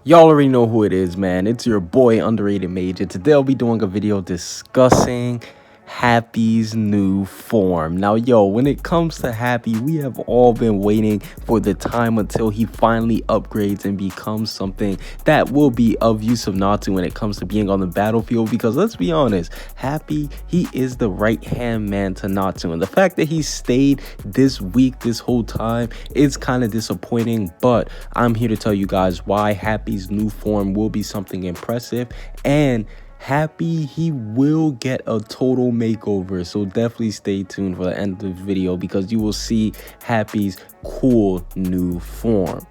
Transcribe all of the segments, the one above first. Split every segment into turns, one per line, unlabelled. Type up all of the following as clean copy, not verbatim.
Y'all already know who it is, man. It's your boy, Underrated Major. Today I'll be doing a video discussing Happy's new form. Now, when it comes to Happy, we have all been waiting for the time until he finally upgrades and becomes something that will be of use of Natsu when it comes to being on the battlefield. Because let's be honest, Happy, he is the right-hand man to Natsu. And the fact that he stayed this week, this whole time, is kind of disappointing. But I'm here to tell you guys why Happy's new form will be something impressive. And Happy, he will get a total makeover, so definitely stay tuned for the end of the video because you will see Happy's cool new form.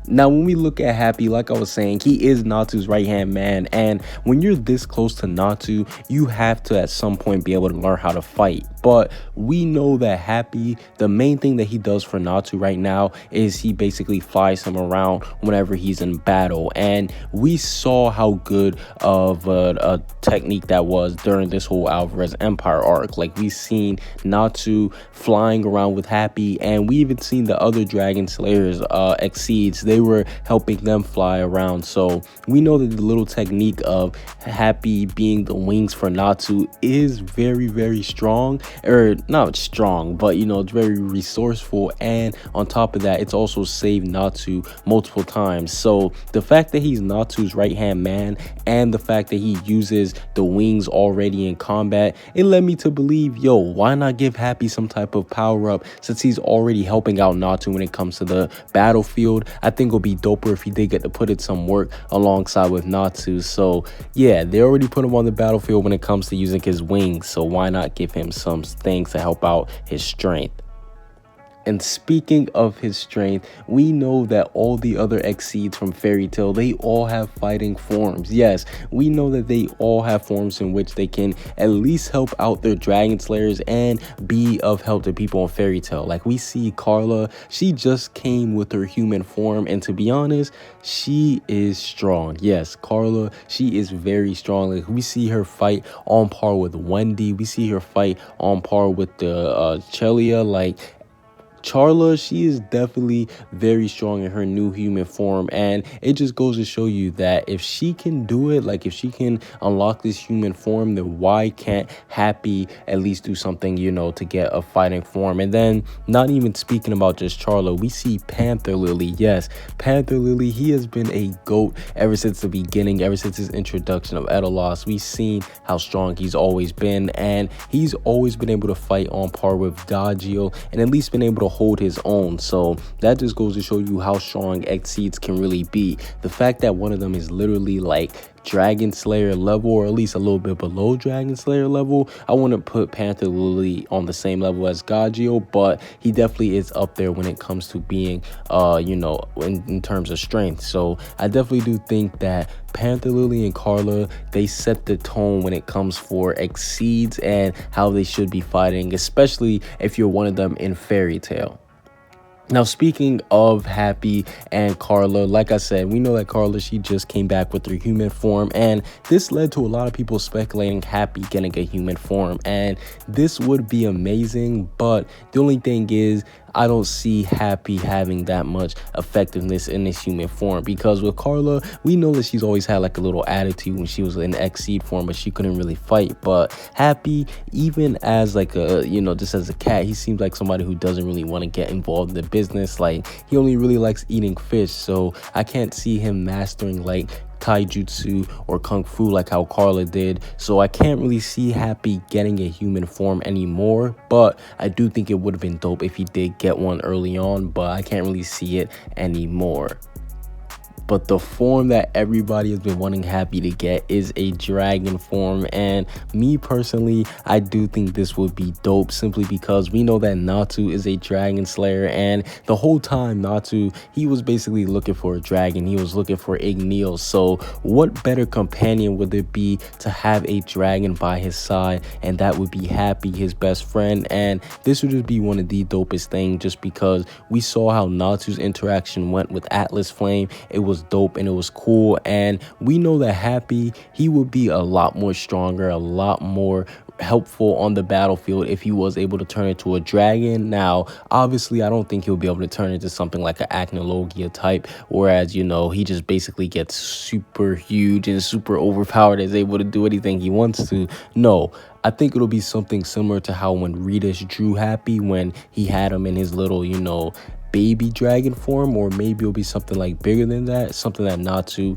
Now, when we look at Happy, like I was saying, he is Natsu's right-hand man, and when you're this close to Natsu, you have to at some point be able to learn how to fight. But we know that Happy, the main thing that he does for Natsu right now is he basically flies him around whenever he's in battle, and we saw how good of a technique that was during this whole Alvarez Empire arc. Like, we seen Natsu flying around with Happy, and we even seen the other Dragon Slayers Exceeds. They were helping them fly around, so we know that the little technique of Happy being the wings for Natsu is very strong, or not strong, but it's very resourceful, and on top of that, it's also saved Natsu multiple times. So the fact that he's Natsu's right-hand man and the fact that he uses the wings already in combat, it led me to believe, why not give Happy some type of power-up since he's already helping out Natsu when it comes to the battlefield. I think it'll be doper if he did get to put in some work alongside with Natsu. So yeah, they already put him on the battlefield when it comes to using his wings, so why not give him some things to help out his strength? And speaking of his strength, we know that all the other Exceeds from Fairy Tail, they all have fighting forms. Yes, we know that they all have forms in which they can at least help out their Dragon Slayers and be of help to people in Fairy Tail. Like, we see Carla, she just came with her human form, and to be honest, she is strong. Yes, Carla, she is very strong. Like, we see her fight on par with Wendy. We see her fight on par with the Chelia. Like, Charla, she is definitely very strong in her new human form, and it just goes to show you that if she can do it, like if she can unlock this human form, then why can't Happy at least do something, to get a fighting form? And then, not even speaking about just Charla, we see Panther Lily. Yes, Panther Lily, he has been a GOAT ever since the beginning, ever since his introduction of Etelos. We've seen how strong he's always been, and he's always been able to fight on par with Gagio, and at least been able to hold his own. So that just goes to show you how strong Exceeds can really be. The fact that one of them is literally like Dragon Slayer level, or at least a little bit below Dragon Slayer level. I wouldn't put Panther Lily on the same level as Gagio, but he definitely is up there when it comes to being in terms of strength. So I definitely do think that Panther Lily and Carla, they set the tone when it comes for Exceeds and how they should be fighting, especially if you're one of them in Fairy Tail. Now, speaking of Happy and Carla, like I said, we know that Carla, she just came back with her human form, and this led to a lot of people speculating Happy getting a human form, and this would be amazing, but the only thing is, I don't see Happy having that much effectiveness in this human form, because with Carla, we know that she's always had like a little attitude when she was in Exceed form, but she couldn't really fight. But Happy, even as like a, just as a cat, he seems like somebody who doesn't really want to get involved in the business. Like, he only really likes eating fish, so I can't see him mastering like taijutsu or kung fu like how Carla did. So I can't really see Happy getting a human form anymore, but I do think it would have been dope if he did get one early on, but I can't really see it anymore. But the form that everybody has been wanting Happy to get is a dragon form, and me personally, I do think this would be dope simply because we know that Natsu is a Dragon Slayer, and the whole time Natsu, he was basically looking for a dragon. He was looking for Igneel. So what better companion would it be to have a dragon by his side, and that would be Happy, his best friend. And this would just be one of the dopest things, just because we saw how Natsu's interaction went with Atlas Flame. It was was dope and it was cool. And we know that Happy, he would be a lot more stronger, a lot more helpful on the battlefield if he was able to turn into a dragon. Now, obviously, I don't think he'll be able to turn into something like an Acnologia type, whereas, you know, he just basically gets super huge and super overpowered, is able to do anything he wants to. No, I think it'll be something similar to how when Ritas drew Happy, when he had him in his little, you know, baby dragon form, or maybe it'll be something like bigger than that, something that Natsu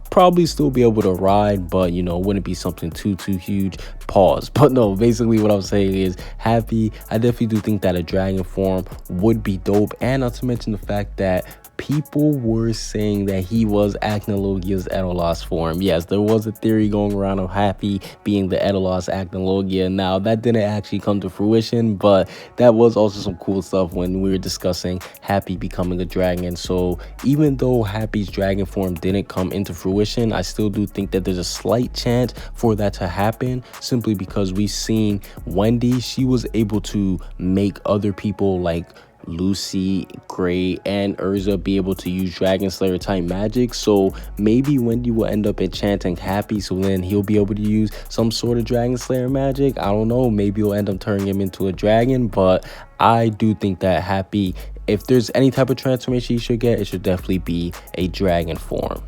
probably still be able to ride, but you know, wouldn't be something too huge. Pause. But no, basically what I'm saying is Happy, I definitely do think that a dragon form would be dope. And not to mention the fact that people were saying that he was Acnologia's Edolos form. Yes, there was a theory going around of Happy being the Edolos Acnologia. Now, that didn't actually come to fruition, but that was also some cool stuff when we were discussing Happy becoming a dragon. So even though Happy's dragon form didn't come into fruition, I still do think that there's a slight chance for that to happen, simply because we've seen Wendy, she was able to make other people like Lucy, Gray, and Urza be able to use Dragon Slayer type magic. So maybe Wendy will end up enchanting Happy, so then he'll be able to use some sort of Dragon Slayer magic. I don't know, maybe he'll end up turning him into a dragon, but I do think that Happy, if there's any type of transformation he should get, it should definitely be a dragon form.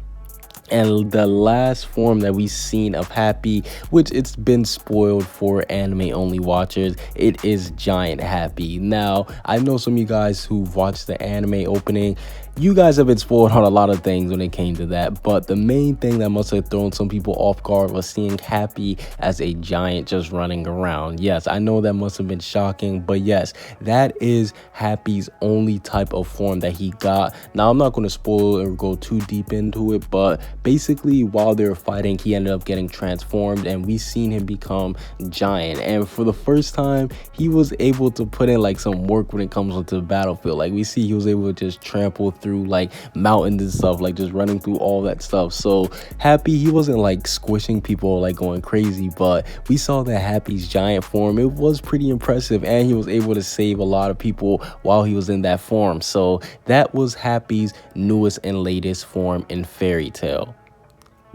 And the last form that we've seen of Happy, which it's been spoiled for anime only watchers, it is Giant Happy. Now, I know some of you guys who've watched the anime opening, you guys have been spoiled on a lot of things when it came to that, but the main thing that must have thrown some people off guard was seeing Happy as a giant just running around. Yes, I know that must have been shocking, but yes, that is Happy's only type of form that he got. Now, I'm not going to spoil or go too deep into it, but basically while they were fighting, he ended up getting transformed and we seen him become giant. And for the first time, he was able to put in like some work when it comes onto the battlefield. Like we see he was able to just trample through like mountains and stuff, like just running through all that stuff. So Happy, he wasn't like squishing people like going crazy, but we saw that Happy's giant form, it was pretty impressive, and he was able to save a lot of people while he was in that form. So that was Happy's newest and latest form in Fairy Tail.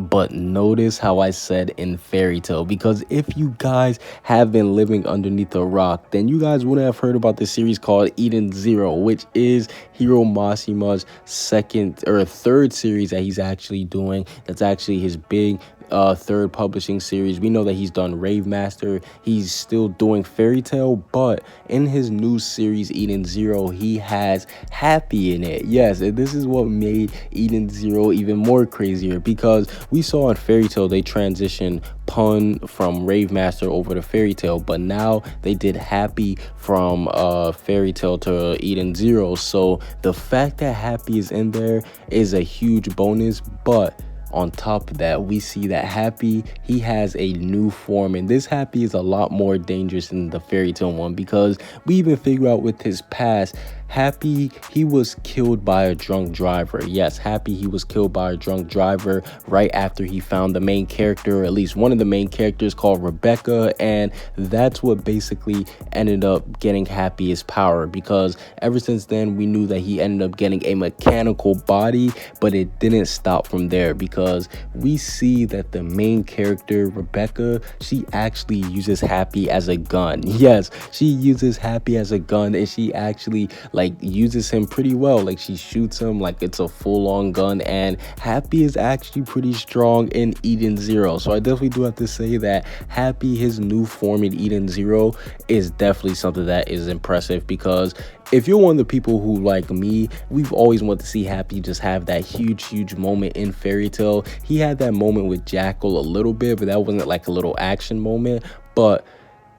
But notice how I said in Fairy Tail, because if you guys have been living underneath a rock, then you guys wouldn't have heard about this series called Eden Zero, which is Hiro Mashima's second or third series that he's actually doing. That's actually his big third publishing series. We know that he's done Rave Master, he's still doing Fairy Tail, but in his new series Eden Zero, he has Happy in it. Yes, and this is what made Eden Zero even more crazier, because we saw in Fairy Tail they transitioned Pun from Rave Master over to Fairy Tail, but now they did Happy from Fairy Tail to Eden Zero. So the fact that Happy is in there is a huge bonus. But on top of that, we see that Happy, he has a new form, and this Happy is a lot more dangerous than the Fairy Tail one, because we even figure out with his past, Happy, he was killed by a drunk driver. Yes, Happy, he was killed by a drunk driver right after he found the main character, or at least one of the main characters, called Rebecca, and that's what basically ended up getting Happy his power, because ever since then we knew that he ended up getting a mechanical body, but it didn't stop from there, because we see that the main character, Rebecca, she actually uses Happy as a gun. Yes, she uses Happy as a gun, and she actually like uses him pretty well. Like she shoots him like it's a full-on gun, and Happy is actually pretty strong in Eden Zero. So I definitely do have to say that Happy, his new form in Eden Zero, is definitely something that is impressive, because if you're one of the people who, like me, we've always wanted to see Happy just have that huge moment in Fairy Tail. He had that moment with Jackal a little bit, but that wasn't like a little action moment. But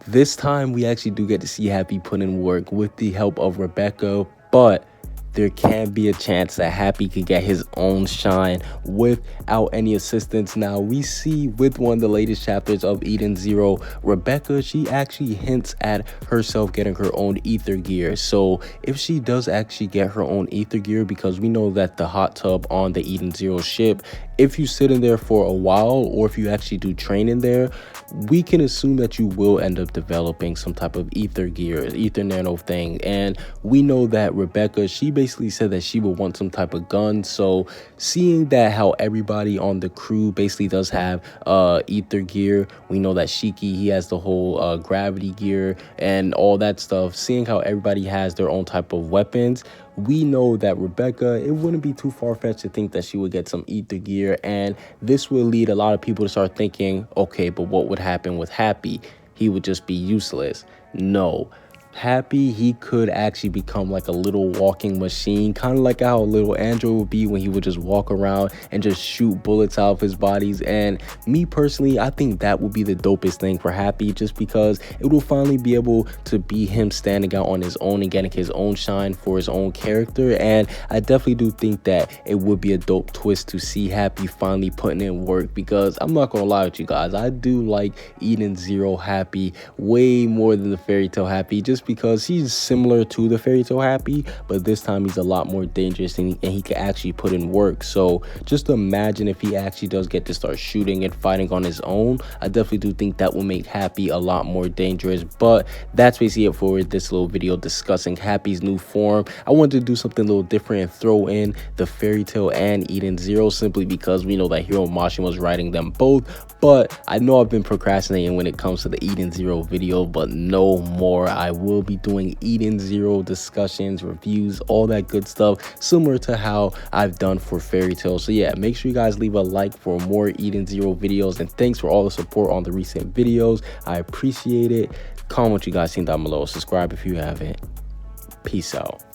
this time we actually do get to see Happy put in work with the help of Rebecca, but there can be a chance that Happy could get his own shine without any assistance. Now, we see with one of the latest chapters of Eden Zero, Rebecca, she actually hints at herself getting her own ether gear. So if she does actually get her own ether gear, because we know that the hot tub on the Eden Zero ship, if you sit in there for a while, or if you actually do train in there, we can assume that you will end up developing some type of ether gear, ether nano thing. And we know that Rebecca, she basically said that she would want some type of gun. So seeing that how everybody on the crew basically does have ether gear, we know that Shiki, he has the whole gravity gear and all that stuff. Seeing how everybody has their own type of weapons, we know that Rebecca, it wouldn't be too far-fetched to think that she would get some ether gear, and this will lead a lot of people to start thinking, okay, but what would happen with Happy? He would just be useless. No. Happy, he could actually become like a little walking machine, kind of like how a little android would be when he would just walk around and just shoot bullets out of his bodies. And me personally, I think that would be the dopest thing for Happy, just because it will finally be able to be him standing out on his own and getting his own shine for his own character. And I definitely do think that it would be a dope twist to see Happy finally putting in work, because I'm not gonna lie with you guys, I do like Eden Zero Happy way more than the Fairy Tail Happy, just because he's similar to the Fairy Tail Happy, but this time he's a lot more dangerous, and he can actually put in work. So just imagine if he actually does get to start shooting and fighting on his own. I definitely do think that will make Happy a lot more dangerous. But that's basically it for this little video discussing Happy's new form. I wanted to do something a little different and throw in the Fairy Tail and Eden Zero, simply because we know that Hiro Mashima was writing them both. But I know I've been procrastinating when it comes to the Eden Zero video, but no more. I will be doing Eden Zero discussions, reviews, all that good stuff, similar to how I've done for Fairy Tail. So yeah, make sure you guys leave a like for more Eden Zero videos, and thanks for all the support on the recent videos. I appreciate it. Comment what you guys think down below. Subscribe if you haven't. Peace out.